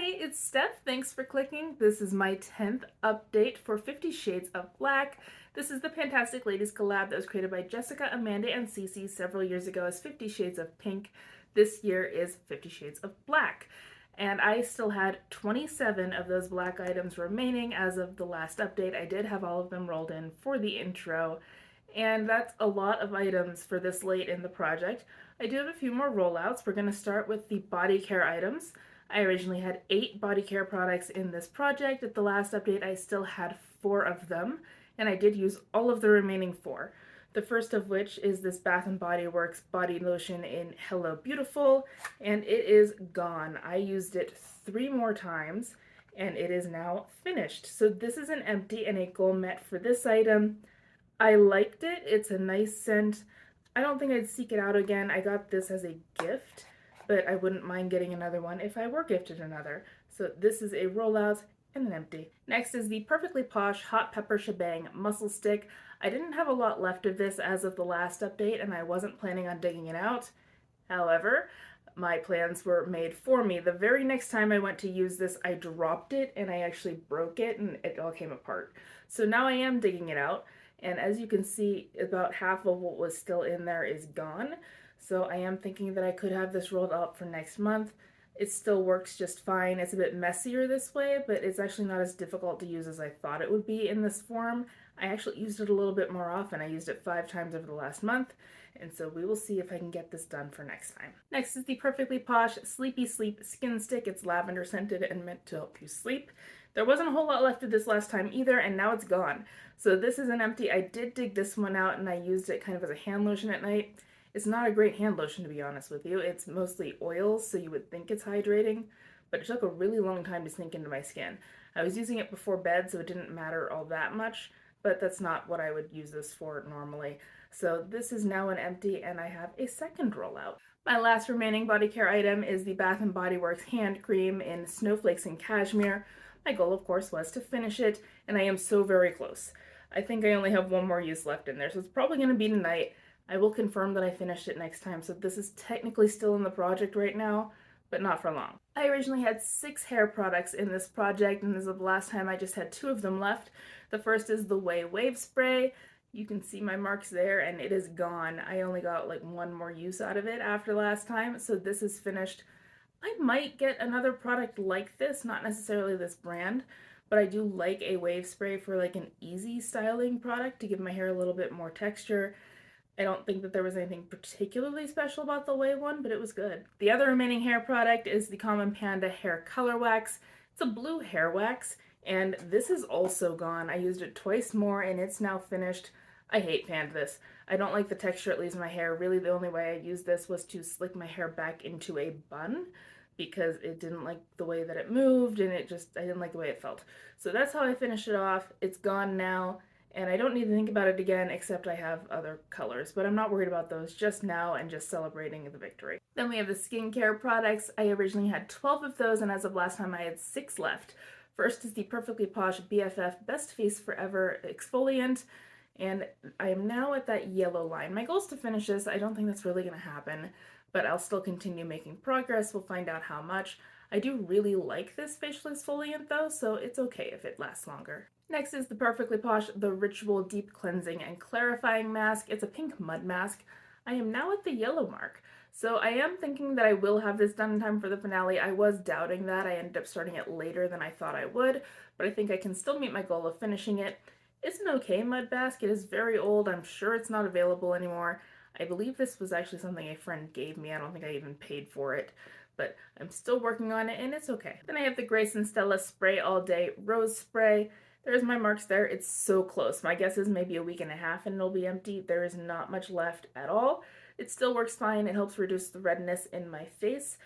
it's Steph. Thanks for clicking. This is my 10th update for 50 Shades of Black. This is the Pantastic Ladies collab that was created by Jessica, Amanda, and Cece several years ago as 50 Shades of Pink. This year is 50 Shades of Black. And I still had 27 of those black items remaining as of the last update. I did have all of them rolled in for the intro. And that's a lot of items for this late in the project. I do have a few more rollouts. We're going to start with the body care items. I originally had 8 body care products in this project. At the last update, I still had 4 of them, and I did use all of the remaining 4. The first of which is this Bath & Body Works body lotion in Hello Beautiful, and it is gone. I used it 3 more times, and it is now finished. So this is an empty and a goal met for this item. I liked it. It's a nice scent. I don't think I'd seek it out again. I got this as a gift, but I wouldn't mind getting another one if I were gifted another. So this is a rollout and an empty. Next is the Perfectly Posh Hot Pepper Shebang Muscle Stick. I didn't have a lot left of this as of the last update, and I wasn't planning on digging it out. However, my plans were made for me. The very next time I went to use this, I dropped it and I actually broke it and it all came apart. So now I am digging it out. And as you can see, about half of what was still in there is gone. So I am thinking that I could have this rolled up for next month. It still works just fine. It's a bit messier this way, but it's actually not as difficult to use as I thought it would be in this form. I actually used it a little bit more often. I used it 5 times over the last month, and so we will see if I can get this done for next time. Next is the Perfectly Posh Sleepy Sleep Skin Stick. It's lavender scented and meant to help you sleep. There wasn't a whole lot left of this last time either, and now it's gone. So this is an empty. I did dig this one out, and I used it kind of as a hand lotion at night. It's not a great hand lotion, to be honest with you. It's mostly oils, so you would think it's hydrating, but it took a really long time to sink into my skin. I was using it before bed, so it didn't matter all that much, but that's not what I would use this for normally. So this is now an empty, and I have a second rollout. My last remaining body care item is the Bath & Body Works hand cream in Snowflakes and Cashmere. My goal, of course, was to finish it, and I am so very close. I think I only have one more use left in there, so it's probably going to be tonight. I will confirm that I finished it next time, so this is technically still in the project right now, but not for long. I originally had 6 hair products in this project, and as of last time I just had 2 of them left. The first is the Wave Spray. You can see my marks there, and it is gone. I only got like 1 more use out of it after last time, so this is finished. I might get another product like this, not necessarily this brand, but I do like a Wave Spray for like an easy styling product to give my hair a little bit more texture. I don't think that there was anything particularly special about the Wave one, but it was good. The other remaining hair product is the Common Panda Hair Color Wax. It's a blue hair wax, and this is also gone. I used it twice more, and it's now finished. I hate Panda this. I don't like the texture it leaves in my hair. Really, the only way I used this was to slick my hair back into a bun because it didn't like the way that it moved, and I didn't like the way it felt. So that's how I finished it off. It's gone now. And I don't need to think about it again, except I have other colors, but I'm not worried about those just now and just celebrating the victory. Then we have the skincare products. I originally had 12 of those, and as of last time I had 6 left. First is the Perfectly Posh BFF Best Face Forever Exfoliant, and I am now at that yellow line. My goal is to finish this. I don't think that's really going to happen, but I'll still continue making progress. We'll find out how much. I do really like this facial exfoliant though, so it's okay if it lasts longer. Next is the Perfectly Posh The Ritual Deep Cleansing and Clarifying Mask. It's a pink mud mask. I am now at the yellow mark. So I am thinking that I will have this done in time for the finale. I was doubting that. I ended up starting it later than I thought I would, but I think I can still meet my goal of finishing it. It's an okay mud mask. It is very old. I'm sure it's not available anymore. I believe this was actually something a friend gave me. I don't think I even paid for it, but I'm still working on it and it's okay. Then I have the Grace and Stella Spray All Day Rose Spray. There's my marks there. It's so close. My guess is maybe a week and a half and it'll be empty. There is not much left at all. It still works fine. It helps reduce the redness in my face.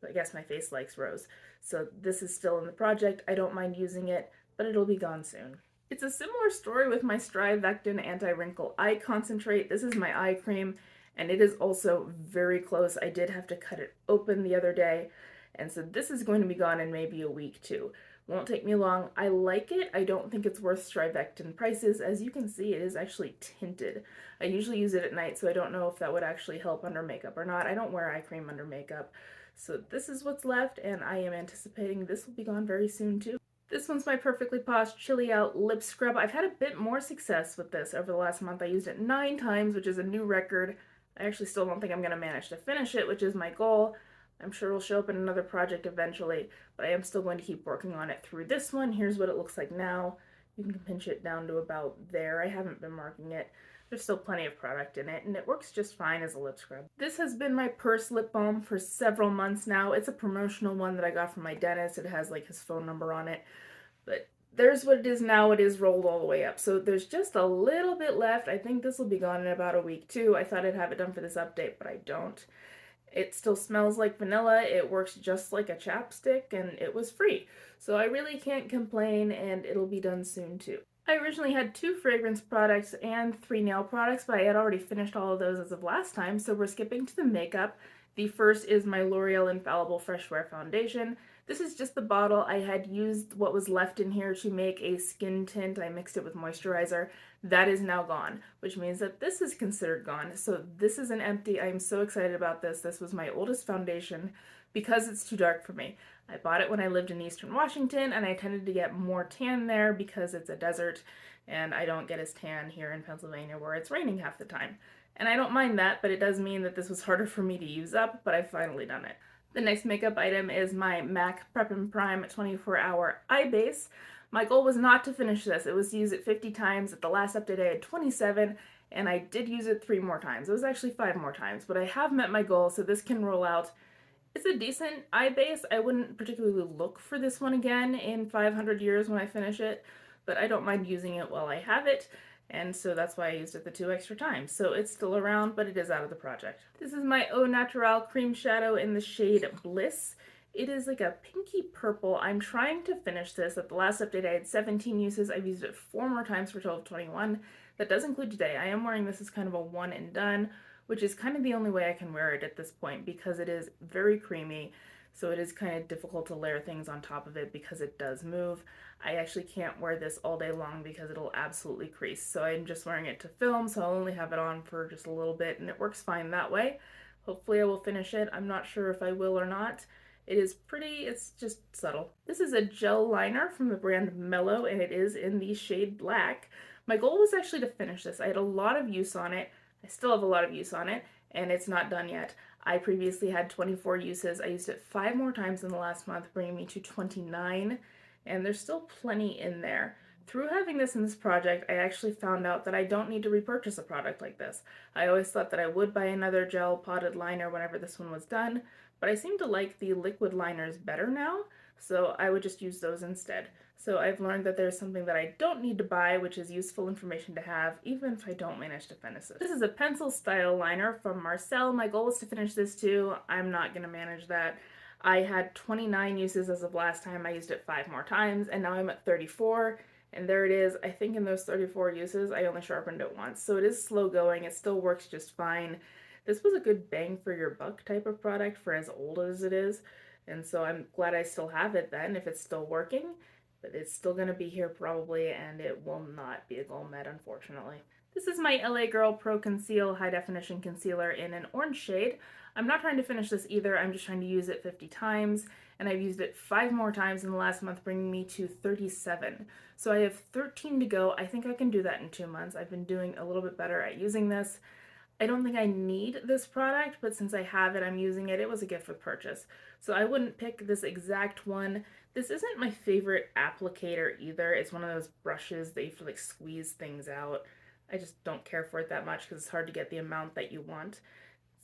I guess my face likes rose. So this is still in the project. I don't mind using it, but it'll be gone soon. It's a similar story with my Strivectin Anti-Wrinkle Eye Concentrate. This is my eye cream, and it is also very close. I did have to cut it open the other day, and so this is going to be gone in maybe a week too. Won't take me long. I like it. I don't think it's worth Strivectin prices. As you can see, it is actually tinted. I usually use it at night, so I don't know if that would actually help under makeup or not. I don't wear eye cream under makeup. So this is what's left, and I am anticipating this will be gone very soon too. This one's my Perfectly Paused Chilly Out Lip Scrub. I've had a bit more success with this over the last month. I used it 9 times, which is a new record. I actually still don't think I'm going to manage to finish it, which is my goal. I'm sure it'll show up in another project eventually, but I am still going to keep working on it through this one. Here's what it looks like now. You can pinch it down to about there. I haven't been marking it. There's still plenty of product in it, and it works just fine as a lip scrub. This has been my purse lip balm for several months now. It's a promotional one that I got from my dentist. It has like his phone number on it, but there's what it is now. It is rolled all the way up, so there's just a little bit left. I think this will be gone in about a week too. I thought I'd have it done for this update, but I don't. It still smells like vanilla, it works just like a chapstick, and it was free. So I really can't complain, and it'll be done soon too. I originally had 2 fragrance products and 3 nail products, but I had already finished all of those as of last time, so we're skipping to the makeup. The first is my L'Oreal Infallible Fresh Wear Foundation. This is just the bottle. I had used what was left in here to make a skin tint. I mixed it with moisturizer. That is now gone, which means that this is considered gone. So this is an empty. I'm so excited about this. This was my oldest foundation because it's too dark for me. I bought it when I lived in Eastern Washington, and I tended to get more tan there because it's a desert, and I don't get as tan here in Pennsylvania where it's raining half the time. And I don't mind that, but it does mean that this was harder for me to use up, but I've finally done it. The next makeup item is my MAC Prep and Prime 24-Hour Eye Base. My goal was not to finish this. It was to use it 50 times. At the last update I had 27, and I did use it 3 more times. It was actually 5 more times, but I have met my goal, so this can roll out. It's a decent eye base. I wouldn't particularly look for this one again in 500 years when I finish it, but I don't mind using it while I have it, and so that's why I used it the 2 extra times. So it's still around, but it is out of the project. This is my Au Naturel Cream Shadow in the shade Bliss. It is like a pinky purple. I'm trying to finish this. At the last update I had 17 uses. I've used it 4 more times for a total of 21. That does include today. I am wearing this as kind of a one and done, which is kind of the only way I can wear it at this point because it is very creamy. So it is kind of difficult to layer things on top of it because it does move. I actually can't wear this all day long because it'll absolutely crease. So I'm just wearing it to film, so I'll only have it on for just a little bit, and it works fine that way. Hopefully I will finish it. I'm not sure if I will or not. It is pretty, it's just subtle. This is a gel liner from the brand Mellow, and it is in the shade Black. My goal was actually to finish this. I had a lot of use on it. I still have a lot of use on it, and it's not done yet. I previously had 24 uses. I used it 5 more times in the last month, bringing me to 29, and there's still plenty in there. Through having this in this project, I actually found out that I don't need to repurchase a product like this. I always thought that I would buy another gel potted liner whenever this one was done, but I seem to like the liquid liners better now, so I would just use those instead. So I've learned that there's something that I don't need to buy, which is useful information to have, even if I don't manage to finish it. This is a pencil style liner from Marcel. My goal is to finish this too. I'm not going to manage that. I had 29 uses as of last time. I used it 5 more times, and now I'm at 34. And there it is. I think in those 34 uses, I only sharpened it once. So it is slow going. It still works just fine. This was a good bang for your buck type of product for as old as it is. And so I'm glad I still have it then if it's still working. But it's still going to be here probably, and it will not be a goal met, unfortunately. This is my LA Girl Pro Conceal High Definition Concealer in an orange shade. I'm not trying to finish this either. I'm just trying to use it 50 times, and I've used it 5 more times in the last month, bringing me to 37. So I have 13 to go. I think I can do that in 2 months. I've been doing a little bit better at using this. I don't think I need this product, but since I have it, I'm using it. It was a gift with purchase. So I wouldn't pick this exact one. This isn't my favorite applicator either. It's one of those brushes that you have to like squeeze things out. I just don't care for it that much because it's hard to get the amount that you want.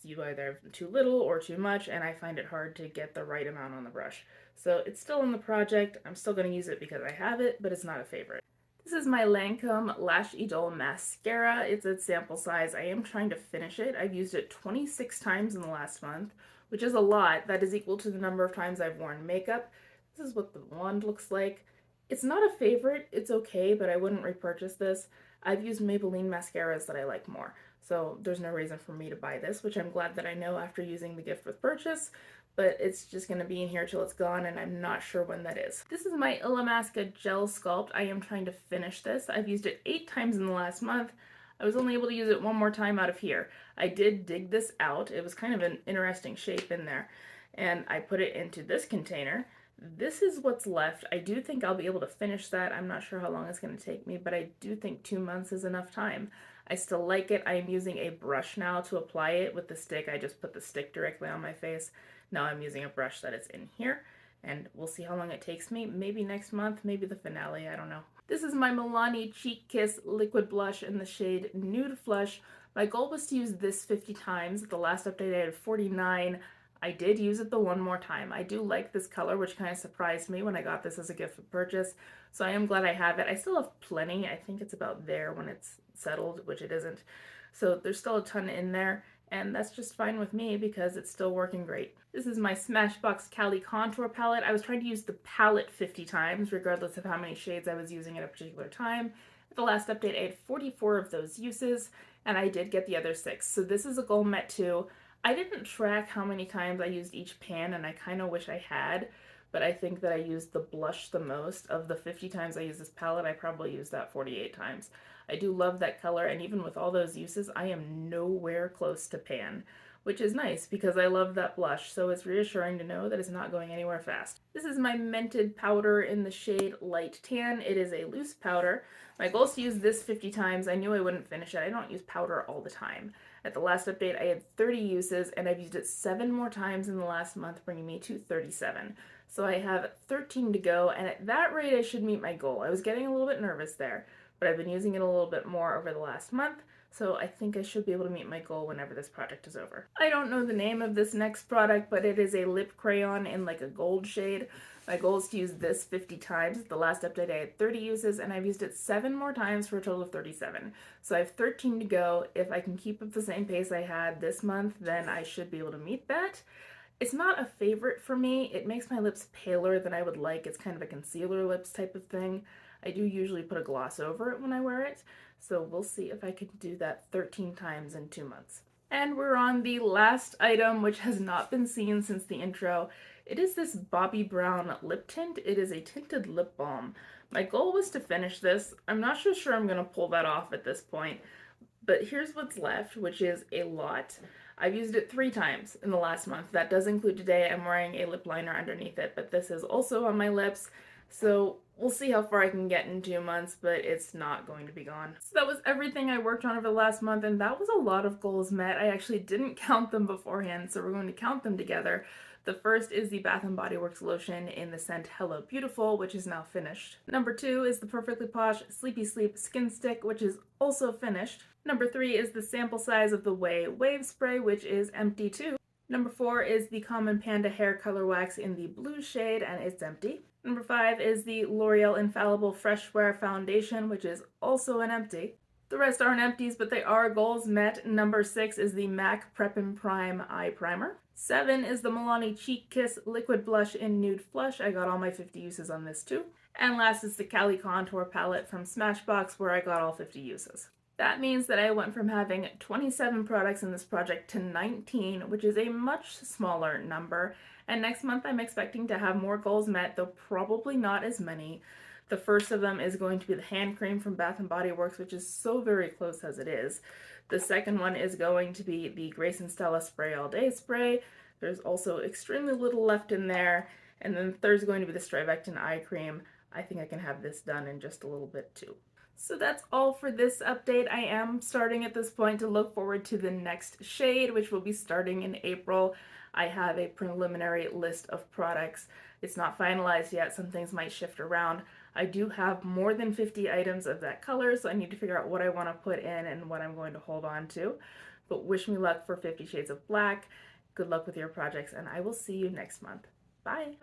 You either have too little or too much, and I find it hard to get the right amount on the brush. So it's still in the project. I'm still going to use it because I have it, but it's not a favorite. This is my Lancome Lash Idole Mascara. It's a sample size. I am trying to finish it. I've used it 26 times in the last month, which is a lot. That is equal to the number of times I've worn makeup. This is what the wand looks like. It's not a favorite. It's okay, but I wouldn't repurchase this. I've used Maybelline mascaras that I like more. So there's no reason for me to buy this, which I'm glad that I know after using the gift with purchase, but it's just going to be in here till it's gone, and I'm not sure when that is. This is my Illamasqua Gel Sculpt. I am trying to finish this. I've used it 8 times in the last month. I was only able to use it 1 more time out of here. I did dig this out. It was kind of an interesting shape in there, and I put it into this container. This is what's left. I do think I'll be able to finish that. I'm not sure how long it's going to take me, but I do think 2 months is enough time. I still like it. I am using a brush now to apply it with the stick. I just put the stick directly on my face. Now I'm using a brush that is in here, and we'll see how long it takes me. Maybe next month, maybe the finale, I don't know. This is my Milani Cheek Kiss Liquid Blush in the shade Nude Flush. My goal was to use this 50 times. At the last update I had 49. I did use it the 1 more time. I do like this color, which kind of surprised me when I got this as a gift for purchase. So I am glad I have it. I still have plenty. I think it's about there when it's settled, which it isn't. So there's still a ton in there, and that's just fine with me because it's still working great. This is my Smashbox Cali Contour Palette. I was trying to use the palette 50 times, regardless of how many shades I was using at a particular time. At the last update, I had 44 of those uses, and I did get the other 6. So this is a goal met too. I didn't track how many times I used each pan, and I kind of wish I had, but I think that I used the blush the most. Of the 50 times I used this palette, I probably used that 48 times. I do love that color, and even with all those uses, I am nowhere close to pan, which is nice because I love that blush, so it's reassuring to know that it's not going anywhere fast. This is my Mented powder in the shade Light Tan. It is a loose powder. My goal is to use this 50 times. I knew I wouldn't finish it. I don't use powder all the time. At the last update, I had 30 uses, and I've used it 7 more times in the last month, bringing me to 37. So I have 13 to go, and at that rate, I should meet my goal. I was getting a little bit nervous there, but I've been using it a little bit more over the last month, so I think I should be able to meet my goal whenever this project is over. I don't know the name of this next product, but it is a lip crayon in like a gold shade. My goal is to use this 50 times. The last update I had 30 uses, and I've used it 7 more times for a total of 37. So I have 13 to go. If I can keep up the same pace I had this month, then I should be able to meet that. It's not a favorite for me. It makes my lips paler than I would like. It's kind of a concealer lips type of thing. I do usually put a gloss over it when I wear it, so we'll see if I can do that 13 times in 2 months. And we're on the last item, which has not been seen since the intro. It is this Bobbi Brown lip tint. It is a tinted lip balm. My goal was to finish this. I'm not so sure I'm going to pull that off at this point, but here's what's left, which is a lot. I've used it 3 times in the last month. That does include today. I'm wearing a lip liner underneath it, but this is also on my lips. So we'll see how far I can get in 2 months, but it's not going to be gone. So that was everything I worked on over the last month, and that was a lot of goals met. I actually didn't count them beforehand, so we're going to count them together. The first is the Bath & Body Works lotion in the scent Hello Beautiful, which is now finished. Number 2 is the Perfectly Posh Sleepy Sleep Skin Stick, which is also finished. Number 3 is the sample size of the Way Wave Spray, which is empty too. Number 4 is the Common Panda Hair Color Wax in the blue shade, and it's empty. Number 5 is the L'Oreal Infallible Fresh Wear Foundation, which is also an empty. The rest aren't empties, but they are goals met. Number 6 is the MAC Prep and Prime Eye Primer. 7 is the Milani Cheek Kiss Liquid Blush in Nude Flush. I got all my 50 uses on this too. And last is the Cali Contour Palette from Smashbox, where I got all 50 uses. That means that I went from having 27 products in this project to 19, which is a much smaller number. And next month I'm expecting to have more goals met, though probably not as many. The first of them is going to be the hand cream from Bath & Body Works, which is so very close as it is. The second one is going to be the Grace and Stella Spray All Day Spray. There's also extremely little left in there. And then the third is going to be the Strivectin Eye Cream. I think I can have this done in just a little bit too. So that's all for this update. I am starting at this point to look forward to the next shade, which will be starting in April. I have a preliminary list of products. It's not finalized yet. Some things might shift around. I do have more than 50 items of that color, so I need to figure out what I want to put in and what I'm going to hold on to. But wish me luck for 50 Shades of Black. Good luck with your projects, and I will see you next month. Bye!